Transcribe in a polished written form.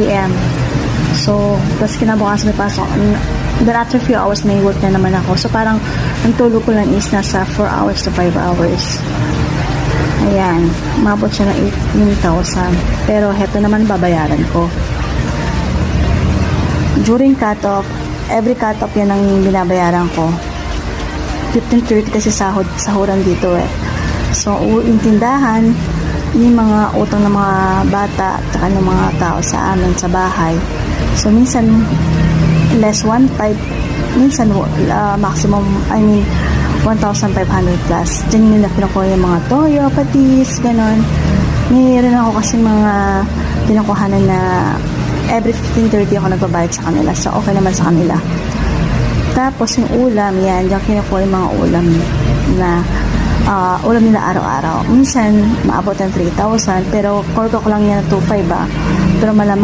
a.m. So, tapos kinabukasan may pasok. Then after few hours, may work na naman ako. So, parang ang tulog ko lang is nasa 4 hours to 5 hours. Ayan. Umabot siya ng 18,000. Pero heto naman babayaran ko. During cut-off, every cut-off yan ang binabayaran ko. 15:30 kasi sahuran dito eh. So, yung tindahan, yung mga utang ng mga bata at ng mga tao sa amin sa bahay. So, minsan less 1,500, minsan maximum, 1,500 plus. Diyan nila pinukuha yung mga toyo, patis, ganon. Mayroon ako kasi mga pinukuhanan na every 15:30 ako nagbabayad sa kanila. So, okay naman sa kanila. Tapos, yung ulam, yan, diyan kinukuha yung mga ulam na ulam nila araw-araw. Minsan, maabot ng 3,000, pero korko ko lang yan 2,500 Pero malamang